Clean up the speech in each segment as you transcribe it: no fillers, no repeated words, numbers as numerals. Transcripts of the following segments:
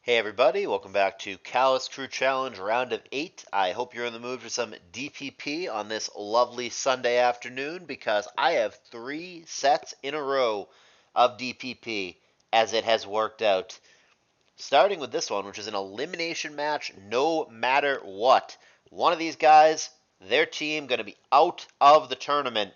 Hey everybody, welcome back to CALLOUS Crew Challenge Round of 8. I hope you're in the mood for some DPP on this lovely Sunday afternoon because I have 3 sets in a row of DPP as it has worked out. Starting with this one, which is an elimination match no matter what. One of these guys, their team, going to be out of the tournament.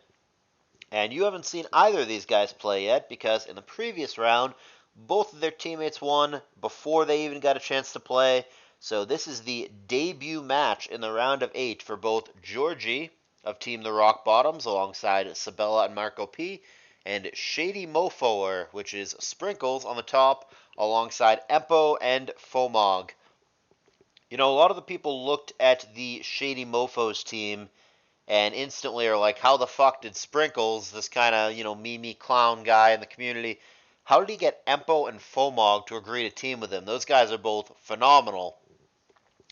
And you haven't seen either of these guys play yet because in the previous round, both of their teammates won before they even got a chance to play. So this is the debut match in the round of 8 for both Gorgie of Team the Rock Bottoms alongside Sabella and Marco P, and Shady Mofos, which is Sprinkles on the top alongside Empo and Fomog. You know, a lot of the people looked at the Shady Mofos team and instantly are like, how the fuck did Sprinkles, this kind of, meme clown guy in the community, how did he get Empo and Fomog to agree to team with him? Those guys are both phenomenal.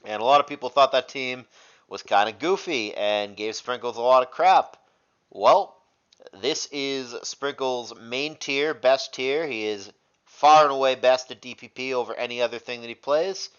And a lot of people thought that team was kind of goofy and gave Sprinkles a lot of crap. Well, this is Sprinkles' main tier, best tier. He is far and away best at DPP over any other thing that he plays.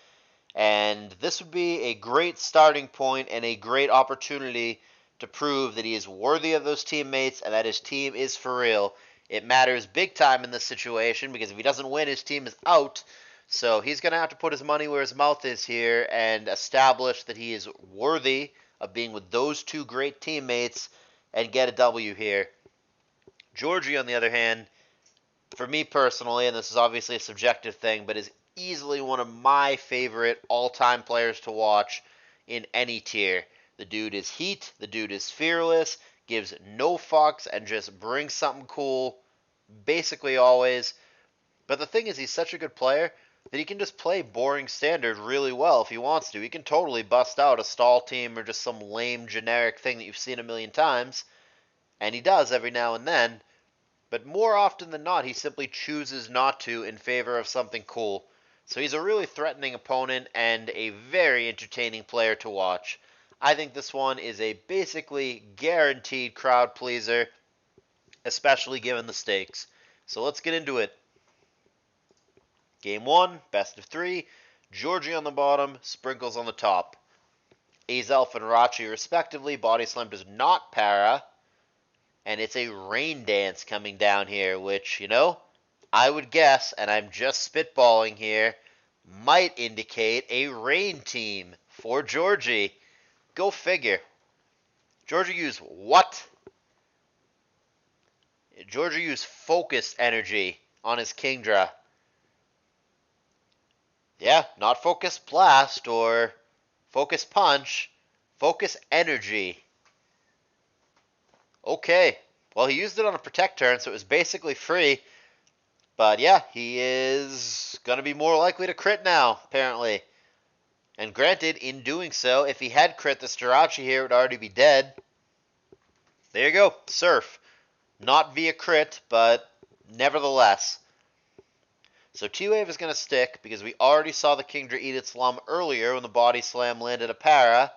And this would be a great starting point and a great opportunity to prove that he is worthy of those teammates and that his team is for real. It matters big time in this situation because if he doesn't win, his team is out. So he's going to have to put his money where his mouth is here and establish that he is worthy of being with those two great teammates and get a W here. Gorgie, on the other hand, for me personally, and this is obviously a subjective thing, but is easily one of my favorite all-time players to watch in any tier. The dude is heat, the dude is fearless, gives no fucks, and just brings something cool basically always. But the thing is, he's such a good player that he can just play boring standard really well if he wants to. He can totally bust out a stall team or just some lame generic thing that you've seen a million times, and he does every now and then. But more often than not, he simply chooses not to in favor of something cool. So he's a really threatening opponent and a very entertaining player to watch. I think this one is a basically guaranteed crowd pleaser, especially given the stakes. So let's get into it. Game 1, best of 3. Gorgie on the bottom, Sprinkles on the top. Azelf and Rachi respectively. Body Slam does not para. And it's a rain dance coming down here, which, I would guess, and I'm just spitballing here, might indicate a rain team for Gorgie. Go figure. Gorgie used what? Gorgie used focused energy on his Kingdra. Yeah, not focus blast or focus punch. Focus energy. Okay. Well, he used it on a protect turn, so it was basically free. But yeah, he is going to be more likely to crit now, apparently. And granted, in doing so, if he had crit this Jirachi here, it would already be dead. There you go, Surf. Not via crit, but nevertheless. So T-Wave is going to stick because we already saw the Kingdra eat its Lum earlier when the Body Slam landed a para.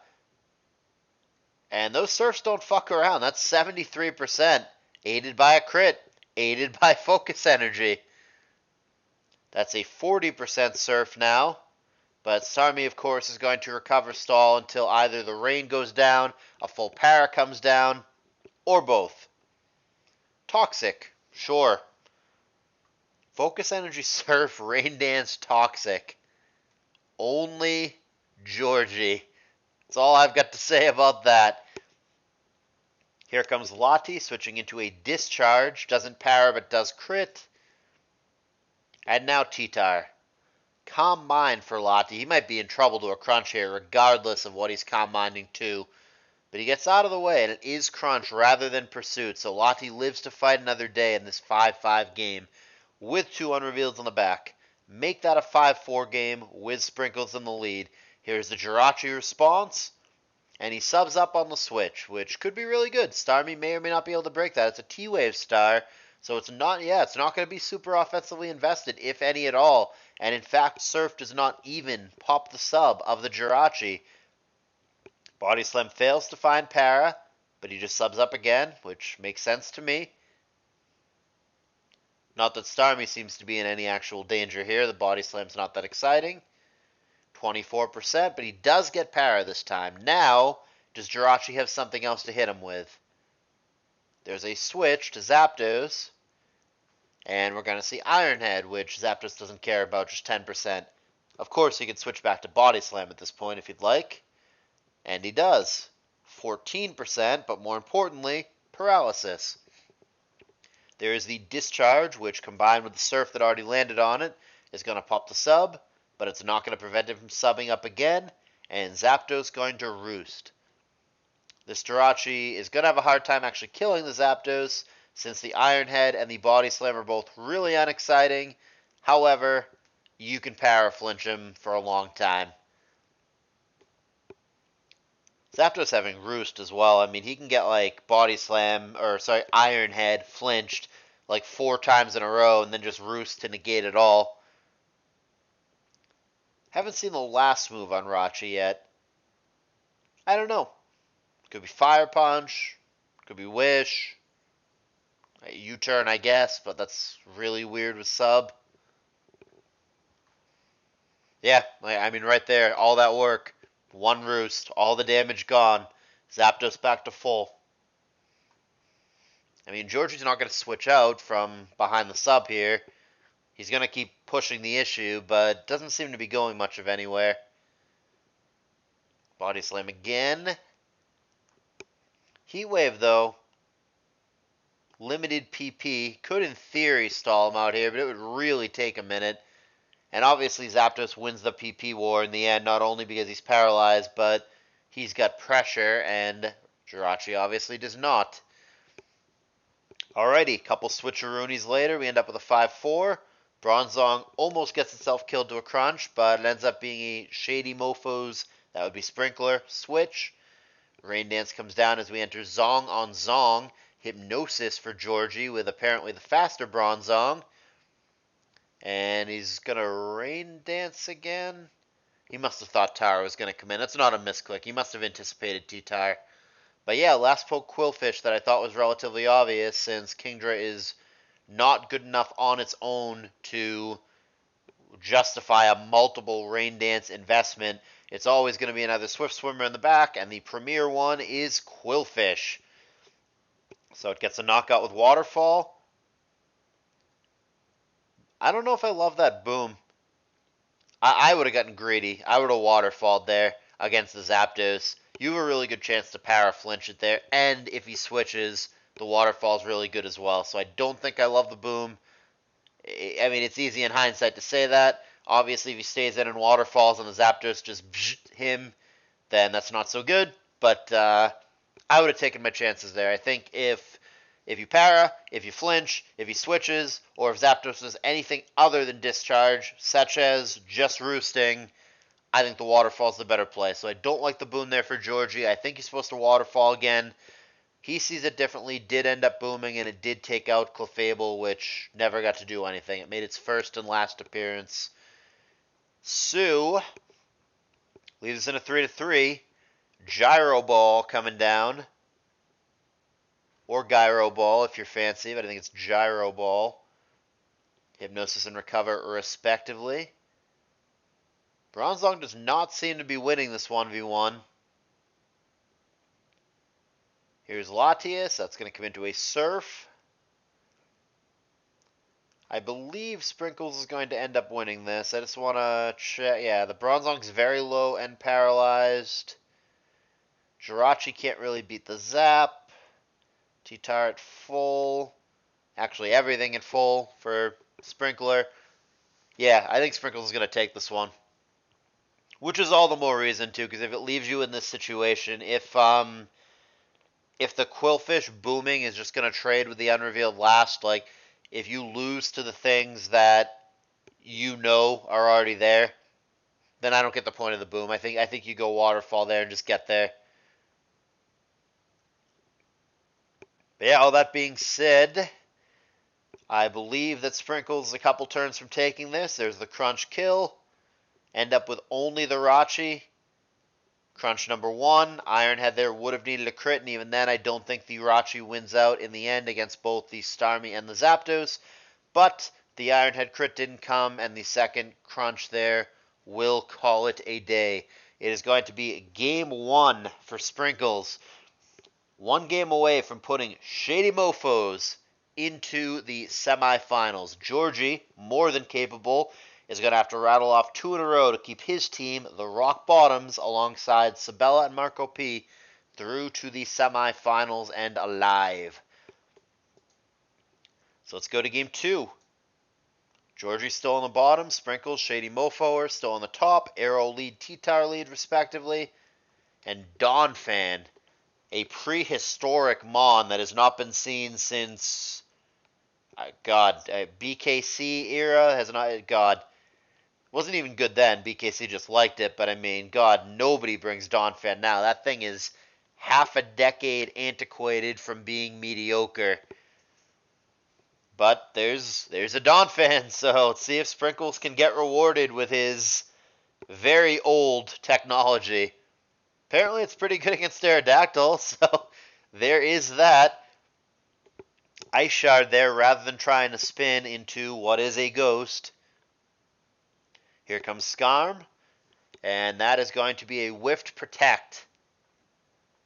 And those Surfs don't fuck around. That's 73%. Aided by a crit. Aided by focus energy. That's a 40% Surf now. But Starmie, of course, is going to recover stall until either the rain goes down, a full para comes down, or both. Toxic. Sure. Focus Energy Surf, Rain Dance, Toxic. Only Gorgie. That's all I've got to say about that. Here comes Lottie, switching into a Discharge. Doesn't para, but does crit. And now Titar. Calm Mind for Lottie. He might be in trouble to a crunch here, regardless of what he's calm minding to. But he gets out of the way, and it is crunch rather than pursuit. So Lottie lives to fight another day in this 5-5 game with 2 unreveals on the back. Make that a 5-4 game with Sprinkles in the lead. Here's the Jirachi response. And he subs up on the switch, which could be really good. Starmie may or may not be able to break that. It's a T-Wave star, so it's not going to be super offensively invested, if any at all. And in fact, Surf does not even pop the sub of the Jirachi. Body Slam fails to find para, but he just subs up again, which makes sense to me. Not that Starmie seems to be in any actual danger here. The body slam's not that exciting. 24%, but he does get para this time. Now, does Jirachi have something else to hit him with? There's a switch to Zapdos. And we're going to see Iron Head, which Zapdos doesn't care about, just 10%. Of course, he could switch back to Body Slam at this point if he'd like. And he does. 14%, but more importantly, Paralysis. There is the Discharge, which combined with the Surf that already landed on it, is going to pop the sub, but it's not going to prevent him from subbing up again, and Zapdos going to Roost. This Jirachi is going to have a hard time actually killing the Zapdos, since the Iron Head and the Body Slam are both really unexciting. However, you can para flinch him for a long time. Zapdos having Roost as well. I mean, he can get like Iron Head flinched like 4 times in a row and then just Roost to negate it all. Haven't seen the last move on Rachi yet. I don't know. Could be Fire Punch. Could be Wish. U-turn, I guess, but that's really weird with sub. Yeah, I mean, right there, all that work. 1 Roost, all the damage gone. Zapdos back to full. I mean, Gorgie's not going to switch out from behind the sub here. He's going to keep pushing the issue, but doesn't seem to be going much of anywhere. Body Slam again. Heat Wave, though. Limited PP. Could, in theory, stall him out here, but it would really take a minute. And obviously, Zapdos wins the PP war in the end, not only because he's paralyzed, but he's got pressure, and Jirachi obviously does not. Alrighty, couple switcheroonies later, we end up with a 5-4. Bronzong almost gets itself killed to a crunch, but it ends up being a Shady Mofos, that would be Sprinkler, switch. Rain Dance comes down as we enter Zong on Zong. Hypnosis for Gorgie with apparently the faster Bronzong. And he's going to Rain Dance again. He must have thought Tara was going to come in. That's not a misclick. He must have anticipated T-Tire. But yeah, last poke Quillfish that I thought was relatively obvious, since Kingdra is not good enough on its own to justify a multiple Rain Dance investment. It's always going to be another Swift Swimmer in the back, and the premier one is Quillfish. So it gets a knockout with Waterfall. I don't know if I love that boom. I would have gotten greedy. I would have Waterfalled there against the Zapdos. You have a really good chance to para flinch it there, and if he switches, the Waterfall is really good as well. So I don't think I love the boom. I mean, it's easy in hindsight to say that. Obviously, if he stays in and Waterfalls and the Zapdos just him, then that's not so good. But I would have taken my chances there. I think if you para, if you flinch, if he switches, or if Zapdos does anything other than discharge, such as just roosting, I think the Waterfall's the better play. So I don't like the boom there for Gorgie. I think he's supposed to Waterfall again. He sees it differently, did end up booming, and it did take out Clefable, which never got to do anything. It made its first and last appearance. Sue leaves us in a 3-3. Gyro Ball coming down. Or Gyro Ball if you're fancy, but I think it's Gyro Ball. Hypnosis and Recover respectively. Bronzong does not seem to be winning this 1v1. Here's Latias. That's going to come into a Surf. I believe Sprinkles is going to end up winning this. I just want to check. Yeah, the Bronzong's very low and paralyzed. Jirachi can't really beat the Zap. T-Tar at full. Actually, everything at full for Sprinkler. Yeah, I think Sprinkles is going to take this one. Which is all the more reason to, because if it leaves you in this situation, if the Quillfish booming is just going to trade with the unrevealed last, like, if you lose to the things that you know are already there, then I don't get the point of the boom. I think you go Waterfall there and just get there. But yeah, all that being said, I believe that Sprinkle's a couple turns from taking this. There's the Crunch kill. End up with only the Rachi. Crunch number 1. Iron Head there would have needed a crit, and even then I don't think the Rachi wins out in the end against both the Starmie and the Zapdos. but the Ironhead crit didn't come, and the second crunch there will call it a day. It is going to be game 1 for Sprinkles. One game away from putting Shady Mofos into the semifinals. Gorgie, more than capable, is going to have to rattle off 2 in a row to keep his team, the Rock Bottoms, alongside Sabella and Marco P, through to the semifinals and alive. So let's go to game 2. Gorgie's still on the bottom. Sprinkles, Shady, Mofo are still on the top. Arrow lead, T-Tar lead, respectively. And Donphan, a prehistoric Mon that has not been seen since, BKC era has not, wasn't even good then. BKC just liked it, but I mean, nobody brings Donphan now. That thing is half a decade antiquated from being mediocre. But there's a Donphan, so let's see if Sprinkles can get rewarded with his very old technology. Apparently it's pretty good against Aerodactyl, so there is that. Ice Shard there rather than trying to spin into what is a ghost. Here comes Skarm, and that is going to be a whiffed protect.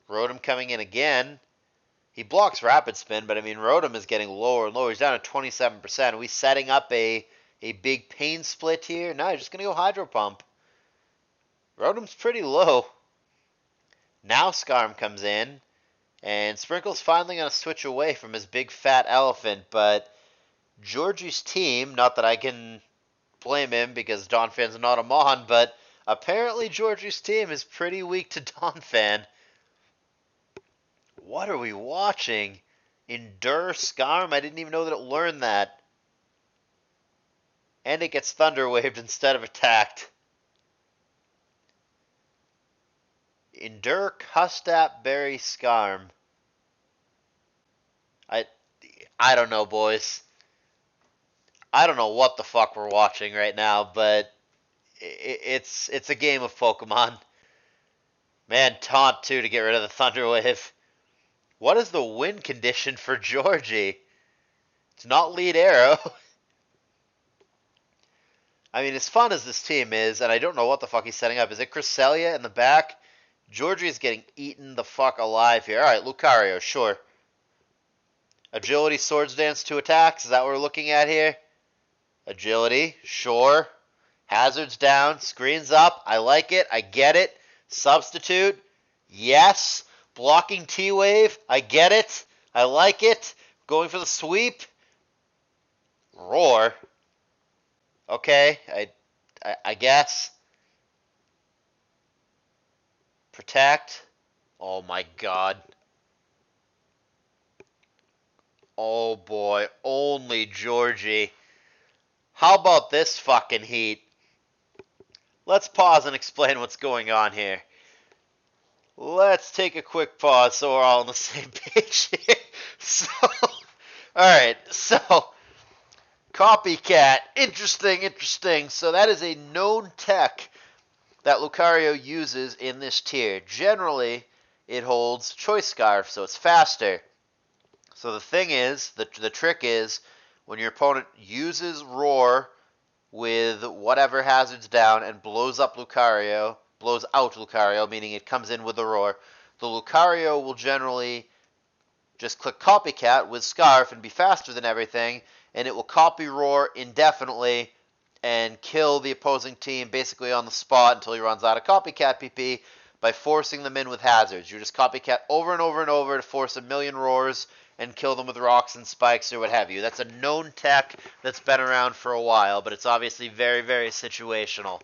Rotom coming in again. He blocks Rapid Spin, but I mean, Rotom is getting lower and lower. He's down to 27%. Are we setting up a big pain split here? No, he's just going to go Hydro Pump. Rotom's pretty low. Now Skarm comes in, and Sprinkle's finally going to switch away from his big fat elephant, but Gorgie's team, not that I can blame him because Donphan's not a Mon, but apparently Gorgie's team is pretty weak to Donphan. What are we watching? Endure Skarm? I didn't even know that it learned that. And it gets Thunder Waved instead of attacked. Endure Custap Berry Skarm. I don't know, boys. I don't know what the fuck we're watching right now, but it's a game of Pokemon. Man, taunt too to get rid of the Thunder Wave. What is the win condition for Gorgie? It's not lead arrow. I mean, as fun as this team is, and I don't know what the fuck he's setting up. Is it Cresselia in the back? Gorgie is getting eaten the fuck alive here. Alright, Lucario, sure. Agility, Swords Dance, 2 attacks. Is that what we're looking at here? Agility, sure. Hazards down, screens up. I like it. I get it. Substitute, yes. Blocking T-Wave, I get it. I like it. Going for the sweep. Roar. Okay, I guess. Protect. Oh my god. Oh boy, only Gorgie. How about this fucking heat? Let's pause and explain what's going on here. Let's take a quick pause so we're all on the same page here. Alright, so, Copycat, interesting. So that is a known tech that Lucario uses in this tier. Generally, it holds Choice Scarf, so it's faster. So the thing is, the trick is, when your opponent uses Roar with whatever hazards down and blows out Lucario, meaning it comes in with a Roar, the Lucario will generally just click Copycat with Scarf and be faster than everything, and it will copy Roar indefinitely and kill the opposing team basically on the spot until he runs out of Copycat PP by forcing them in with hazards. You just Copycat over and over and over to force a million Roars and kill them with rocks and spikes or what have you. That's a known tech that's been around for a while, but it's obviously very, very situational.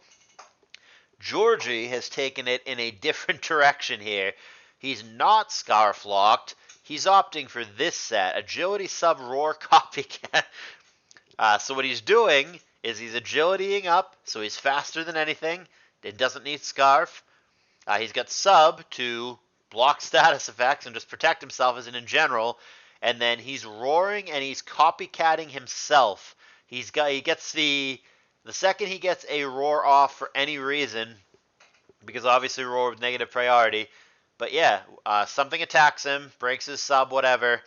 Gorgie has taken it in a different direction here. He's not Scarf locked. He's opting for this set, Agility Sub Roar Copycat. So what he's doing is he's agilitying up, so he's faster than anything. It doesn't need Scarf. He's got Sub to block status effects and just protect himself as in general. And then he's roaring and he's copycatting himself. He gets the second he gets a roar off for any reason, because obviously roar with negative priority. But yeah, something attacks him, breaks his sub, whatever.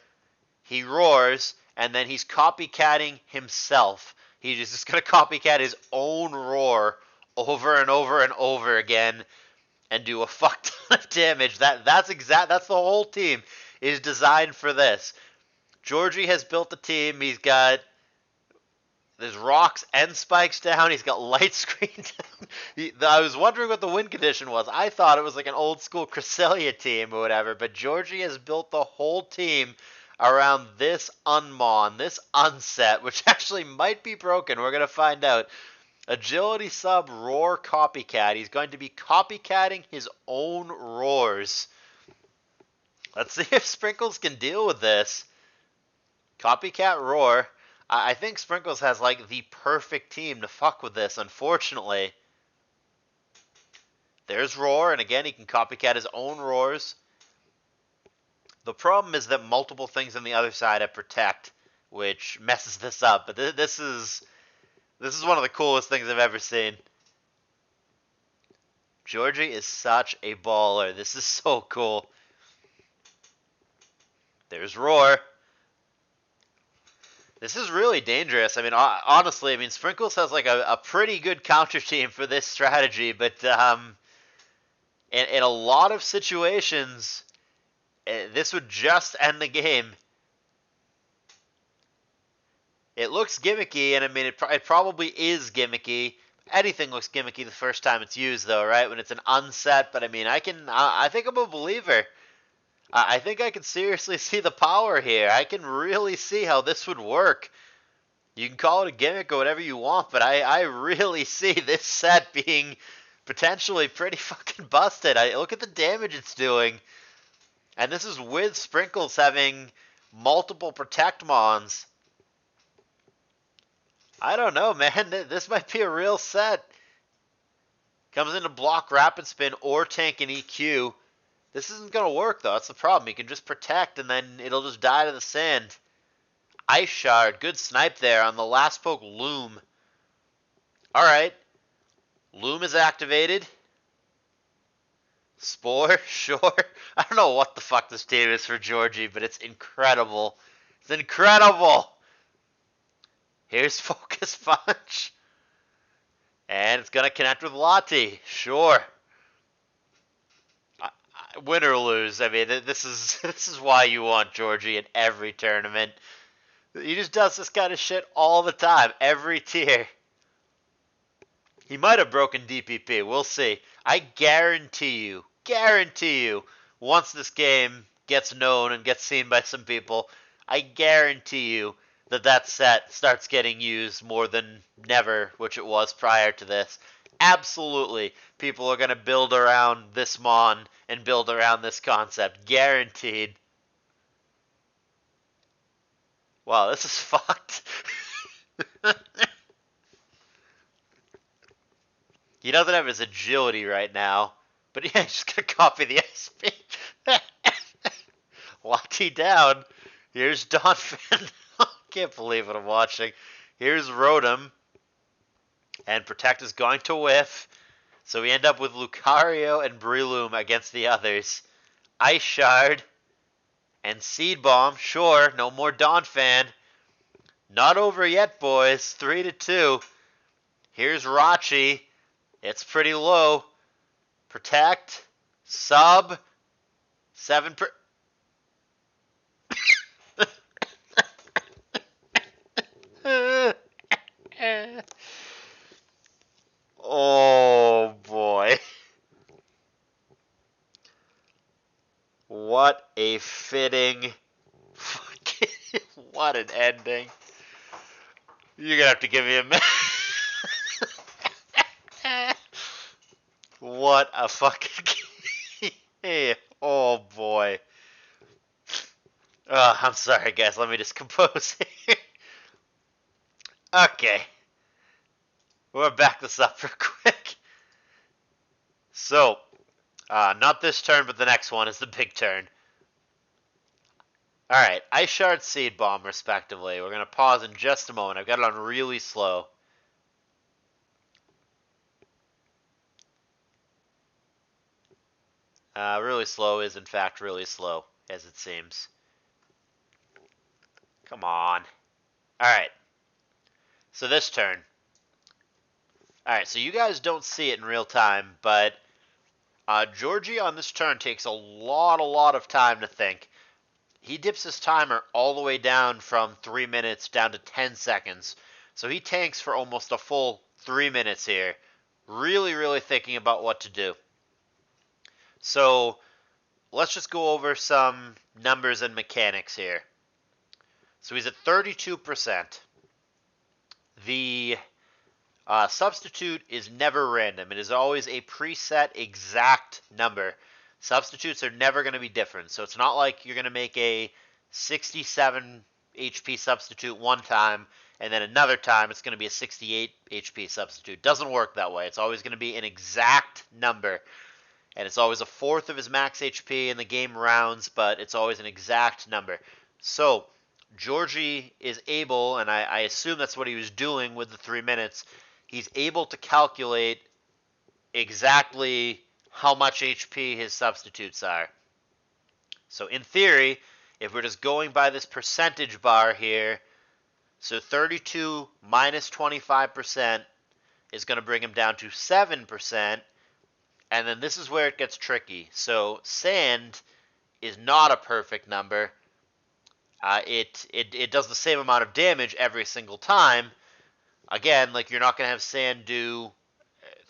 He roars, and then he's copycatting himself. He's just going to copycat his own roar over and over and over again and do a fuck ton of damage. That's the whole team is designed for this. Gorgie has built the team. He's got there's rocks and spikes down. He's got light screen down. I was wondering what the win condition was. I thought it was like an old school Cresselia team or whatever, but Gorgie has built the whole team around this unmon, this unset, which actually might be broken. We're going to find out. Agility sub roar copycat. He's going to be copycatting his own roars. Let's see if Sprinkles can deal with this. Copycat roar. I think Sprinkles has like the perfect team to fuck with this, unfortunately. There's roar, and again, he can copycat his own roars. The problem is that multiple things on the other side have protect, which messes this up. But this is one of the coolest things I've ever seen. Gorgie is such a baller. This is so cool. There's roar. This is really dangerous. I mean, honestly, Sprinkles has like a pretty good counter team for this strategy, but in a lot of situations, this would just end the game. It looks gimmicky, and I mean, it probably is gimmicky. Anything looks gimmicky the first time it's used, though, right? When it's an unset, but I mean, I think I'm a believer. I think I can seriously see the power here. I can really see how this would work. You can call it a gimmick or whatever you want, but I really see this set being potentially pretty fucking busted. Look at the damage it's doing. And this is with Sprinkles having multiple protect mons. I don't know, man. This might be a real set. Comes into block rapid spin or tank and EQ. This isn't going to work, though. That's the problem. You can just protect, and then it'll just die to the sand. Ice Shard. Good snipe there on the last poke Loom. Alright. Loom is activated. Spore, sure. I don't know what the fuck this team is for Gorgie, but it's incredible. It's incredible! Here's Focus Punch. And it's going to connect with Lottie. Sure. Win or lose, I mean, this is why you want Gorgie in every tournament. He just does this kind of shit all the time, every tier. He might have broken DPP, we'll see. I guarantee you, once this game gets known and gets seen by some people, I guarantee you that set starts getting used more than never, which it was prior to this. Absolutely, people are going to build around this mon and build around this concept. Guaranteed. Wow, this is fucked. He doesn't have his agility right now, but yeah, he's just going to copy the SP. Lottie down. Here's Donphin. I can't believe what I'm watching. Here's Rotom. And Protect is going to whiff. So we end up with Lucario and Breloom against the others. Ice Shard. And Seed Bomb. Sure, no more Donphan. Not over yet, boys. 3-2. Here's Rachi. It's pretty low. Protect. Sub. 7 per... Oh boy. What a fitting fucking what an ending. You're gonna have to give me a minute. What a fucking hey, oh boy. I'm sorry guys, let me just compose here. Okay. We'll back this up real quick. So, not this turn, but the next one is the big turn. Alright, Ice Shard, Seed Bomb, respectively. We're going to pause in just a moment. I've got it on really slow. Really slow is, in fact, really slow, as it seems. Come on. Alright. So this turn. Alright, so you guys don't see it in real time, but Gorgie on this turn takes a lot of time to think. He dips his timer all the way down from 3 minutes down to 10 seconds. So he tanks for almost a full 3 minutes here. Really thinking about what to do. So let's just go over some numbers and mechanics here. So he's at 32%. The substitute is never random. It is always a preset exact number. Substitutes are never going to be different. So it's not like you're going to make a 67 HP substitute one time and then another time it's going to be a 68 HP substitute. It doesn't work that way. It's always going to be an exact number. And it's always a fourth of his max HP in the game rounds, but it's always an exact number. So Gorgie is able, and I assume that's what he was doing with the 3 minutes, he's able to calculate exactly how much HP his substitutes are. So in theory, if we're just going by this percentage bar here, so 32 minus 25% is going to bring him down to 7%, and then this is where it gets tricky. So sand is not a perfect number. It does the same amount of damage every single time. Again, like you're not going to have sand do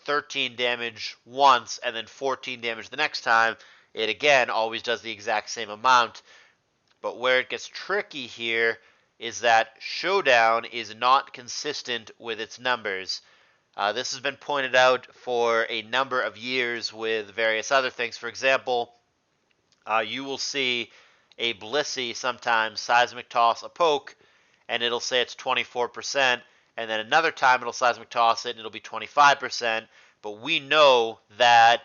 13 damage once and then 14 damage the next time. It again always does the exact same amount. But where it gets tricky here is that Showdown is not consistent with its numbers. This has been pointed out for a number of years with various other things. For example, you will see a Blissey sometimes seismic toss a poke, and it'll say it's 24%, and then another time it'll seismic toss it, and it'll be 25%, but we know that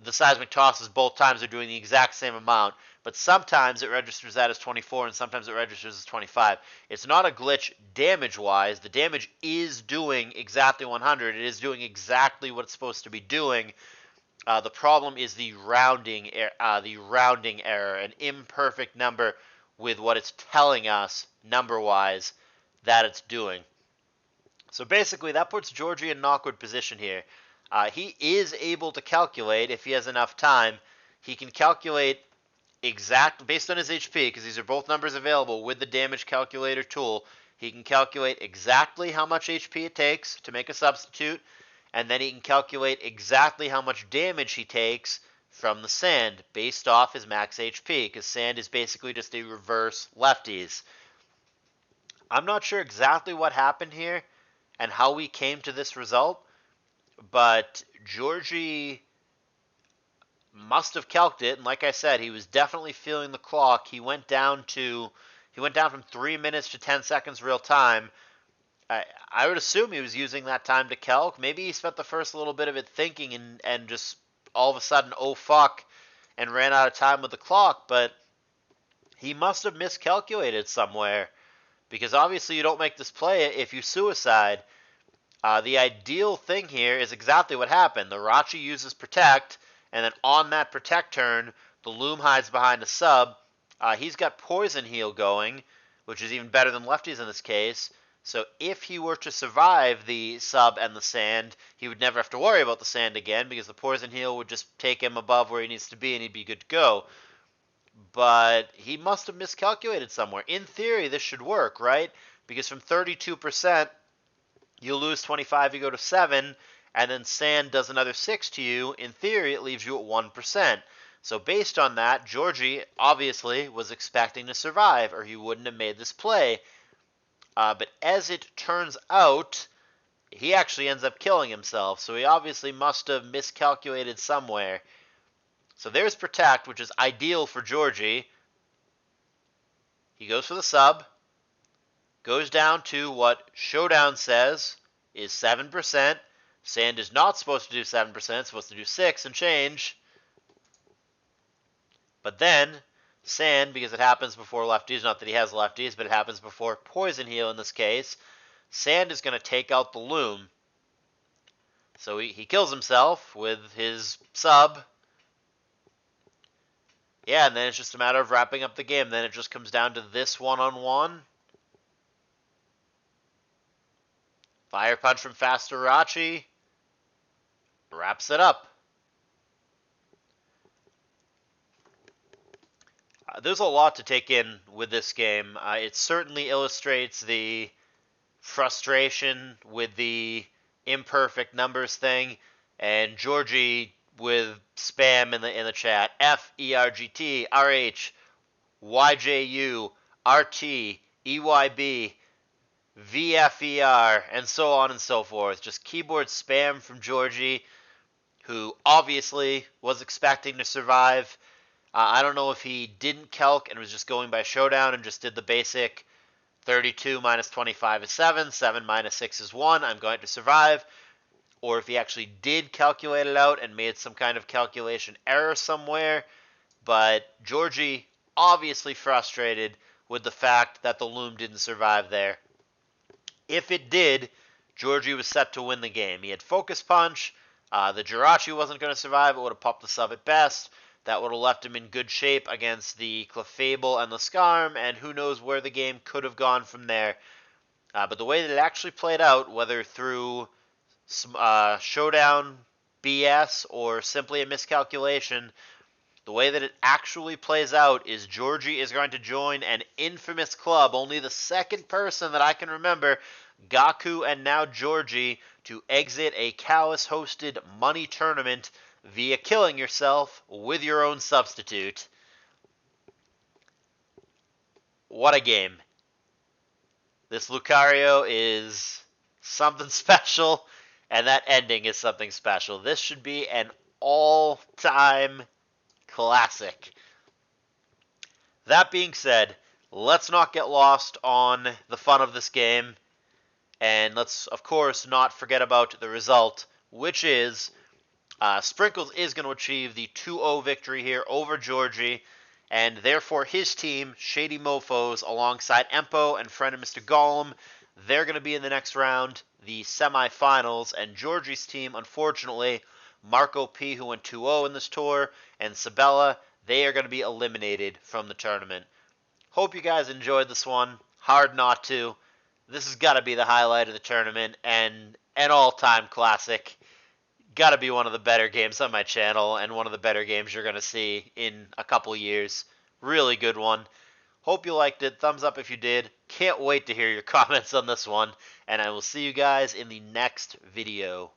the seismic tosses both times are doing the exact same amount, but sometimes it registers that as 24, and sometimes it registers as 25. It's not a glitch damage-wise. The damage is doing exactly 100. It is doing exactly what it's supposed to be doing. The problem is the rounding error, an imperfect number with what it's telling us number-wise that it's doing. So basically, that puts Gorgie in an awkward position here. He is able to calculate, if he has enough time, he can calculate based on his HP, because these are both numbers available with the damage calculator tool, he can calculate exactly how much HP it takes to make a substitute, and then he can calculate exactly how much damage he takes from the sand based off his max HP, because sand is basically just a reverse lefties. I'm not sure exactly what happened here and how we came to this result, but Gorgie must have calced it, and like I said, he was definitely feeling the clock. He went down from 3 minutes to 10 seconds real time. I would assume he was using that time to calc. Maybe he spent the first little bit of it thinking and just all of a sudden, oh fuck, and ran out of time with the clock, but he must have miscalculated somewhere, because obviously you don't make this play if you suicide. The ideal thing here is exactly what happened. The Rachi uses Protect, and then on that Protect turn, the Loom hides behind a sub. He's got Poison Heal going, which is even better than Lefties in this case. So if he were to survive the sub and the sand, he would never have to worry about the sand again, because the Poison Heal would just take him above where he needs to be and he'd be good to go. But he must have miscalculated somewhere. In theory, this should work, right? Because from 32%, you lose 25, you go to 7, and then sand does another 6 to you. In theory, it leaves you at 1%. So based on that, Gorgie obviously was expecting to survive, or he wouldn't have made this play. But as it turns out, he actually ends up killing himself, so he obviously must have miscalculated somewhere. So there's Protect, which is ideal for Gorgie. He goes for the sub, goes down to what Showdown says is 7%. Sand is not supposed to do 7%, it's supposed to do 6 and change. But then, Sand, because it happens before lefties, not that he has lefties, but it happens before Poison Heal in this case, Sand is going to take out the Loom. So he kills himself with his sub. Yeah, and then it's just a matter of wrapping up the game. Then it just comes down to this one-on-one. Fire punch from Fasterachi wraps it up. There's a lot to take in with this game. It certainly illustrates the frustration with the imperfect numbers thing, and Gorgie with spam in the chat. FERGT RH YJU RT EYB VFER and so on and so forth. Just keyboard spam from Gorgie, who obviously was expecting to survive. I don't know if he didn't calc and was just going by showdown and just did the basic 32 minus 25 is 7, 7 minus 6 is 1, I'm going to survive, or if he actually did calculate it out and made some kind of calculation error somewhere. But Gorgie obviously frustrated with the fact that the Loom didn't survive there. If it did, Gorgie was set to win the game. He had Focus Punch. The Jirachi wasn't going to survive. It would have popped the sub at best. That would have left him in good shape against the Clefable and the Skarm, and who knows where the game could have gone from there. But the way that it actually played out, whether through showdown BS or simply a miscalculation, the way that it actually plays out is Gorgie is going to join an infamous club, only the second person that I can remember, Gaku and now Gorgie, to exit a CALLOUS-hosted money tournament via killing yourself with your own substitute. What a game. This Lucario is something special, and that ending is something special. This should be an all-time classic. That being said, let's not get lost on the fun of this game, and let's, of course, not forget about the result, which is Sprinkles is going to achieve the 2-0 victory here over Gorgie, and therefore his team, Shady Mofos, alongside Empo and friend of Mr. Gollum, they're going to be in the next round, the semifinals, and Gorgie's team, unfortunately, Marco P, who went 2-0 in this tour, and Sabella, they are going to be eliminated from the tournament. Hope you guys enjoyed this one. Hard not to. This has got to be the highlight of the tournament, and an all-time classic. Got to be one of the better games on my channel, and one of the better games you're going to see in a couple years. Really good one. Hope you liked it. Thumbs up if you did. Can't wait to hear your comments on this one, and I will see you guys in the next video.